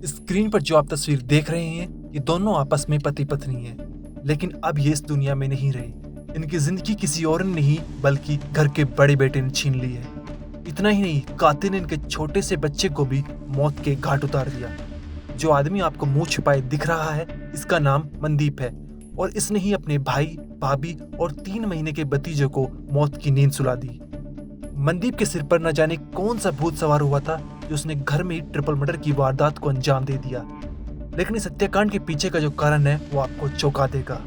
Screen पर जो आप तस्वीर देख रहे हैं ये दोनों आपस में पति पत्नी हैं, लेकिन अब ये इस दुनिया में नहीं रहे। इनकी जिंदगी किसी और ने नहीं बल्कि घर के बड़े बेटे ने छीन ली है। इतना ही नहीं, कातिल ने इनके छोटे से बच्चे को भी मौत के घाट उतार दिया। जो आदमी आपको मुंह छिपाए दिख रहा है, इसका नाम मनदीप है और इसने ही अपने भाई, भाभी और 3 महीने के भतीजे को मौत की नींद सुला दी। मनदीप के सिर पर न जाने कौन सा भूत सवार हुआ था जो उसने घर में ही ट्रिपल मर्डर की वारदात को अंजाम दे दिया। लेकिन इस हत्याकांड के पीछे का जो कारण है वो आपको चौंका देगा।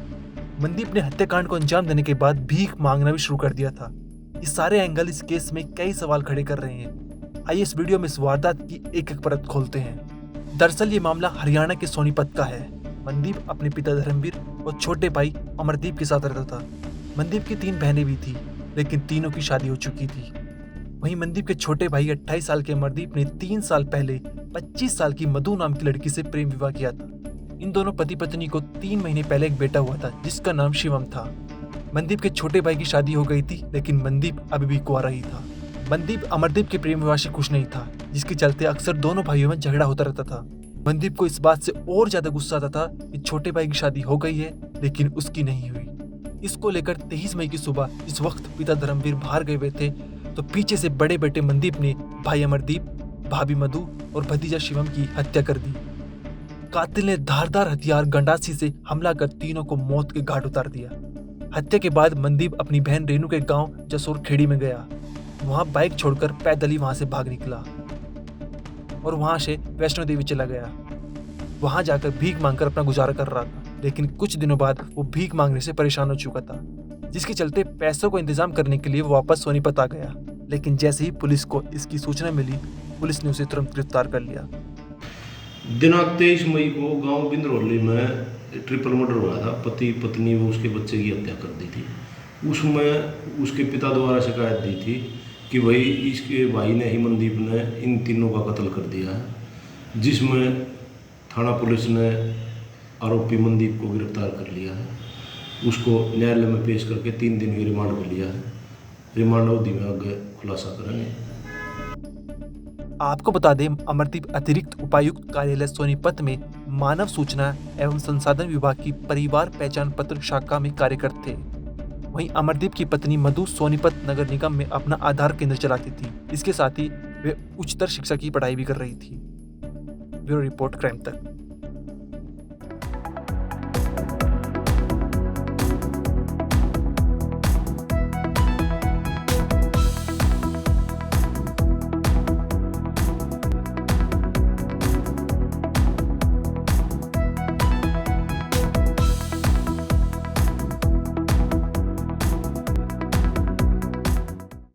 मनदीप ने हत्याकांड को अंजाम देने के बाद भीख मांगना भी शुरू कर दिया था। ये सारे एंगल इस केस में कई सवाल खड़े कर रहे हैं। आइए इस वीडियो में इस वारदात की एक एक परत खोलते हैं। दरअसल ये मामला हरियाणा के सोनीपत का है। मनदीप अपने पिता धर्मवीर और छोटे भाई अमरदीप के साथ रहता था। मनदीप की 3 बहनें भी थी, लेकिन तीनों की शादी हो चुकी थी। वहीं मनदीप के छोटे भाई 28 साल के अमरदीप ने 3 साल पहले 25 साल की मधु नाम की लड़की से प्रेम विवाह किया था। इन दोनों पति पत्नी को 3 महीने पहले एक बेटा हुआ था जिसका नाम शिवम था। मनदीप के छोटे भाई की शादी हो गई थी, लेकिन मनदीप अभी भी कुंवारा ही था। मनदीप अमरदीप के प्रेम विवाह से खुश नहीं था, जिसके चलते अक्सर दोनों भाइयों में झगड़ा होता रहता था। मनदीप को इस बात से और ज्यादा गुस्सा आता था कि छोटे भाई की शादी हो गई है लेकिन उसकी नहीं हुई। इसको लेकर 23 मई की सुबह इस वक्त पिता धर्मवीर बाहर गए हुए थे तो पीछे से बड़े बेटे मनदीप ने भाई अमरदीप, भाभी मधु और भतीजा शिवम की हत्या कर दी। कातिल ने धारदार हथियार गंडासी से हमला कर तीनों को मौत के घाट उतार दिया। हत्या के बाद मनदीप अपनी बहन रेनू के गांव जसोर खेड़ी में गया। वहां बाइक छोड़कर पैदल ही वहां से भाग निकला और वहां से वैष्णो देवी चला गया। वहां जाकर भीख मांगकर अपना गुजारा कर रहा था, लेकिन कुछ दिनों बाद वो भीख मांगने से परेशान हो चुका था, जिसके चलते पैसों को इंतजाम करने के लिए वो वापस सोनीपत आ गया। लेकिन जैसे ही पुलिस को इसकी सूचना मिली, पुलिस ने उसे तुरंत गिरफ्तार कर लिया। दिनांक 23 मई को गांव बिंद्रोली में ट्रिपल मर्डर हुआ था। पति पत्नी वो उसके बच्चे की हत्या कर दी थी। उसमें उसके पिता द्वारा शिकायत दी थी कि भाई इसके भाई ने ही मनदीप ने इन तीनों का कत्ल कर दिया है, जिसमें थाना पुलिस ने आरोपी मनदीप को गिरफ्तार कर लिया है। उसको न्यायालय में पेश करके 3 दिन की रिमांड पर लिया है। रिमांड अवधि में आगे खुलासा करेंगे। आपको बता दें, अमरदीप अतिरिक्त उपायुक्त कार्यालय सोनीपत में मानव सूचना एवं संसाधन विभाग की परिवार पहचान पत्र शाखा में कार्यरत थे। वहीं अमरदीप की पत्नी मधु सोनीपत नगर निगम में अपना आधार केंद्र चलाती थी। इसके साथ ही वे उच्चतर शिक्षा की पढ़ाई भी कर रही थी। ब्यूरो रिपोर्ट, क्राइम तक।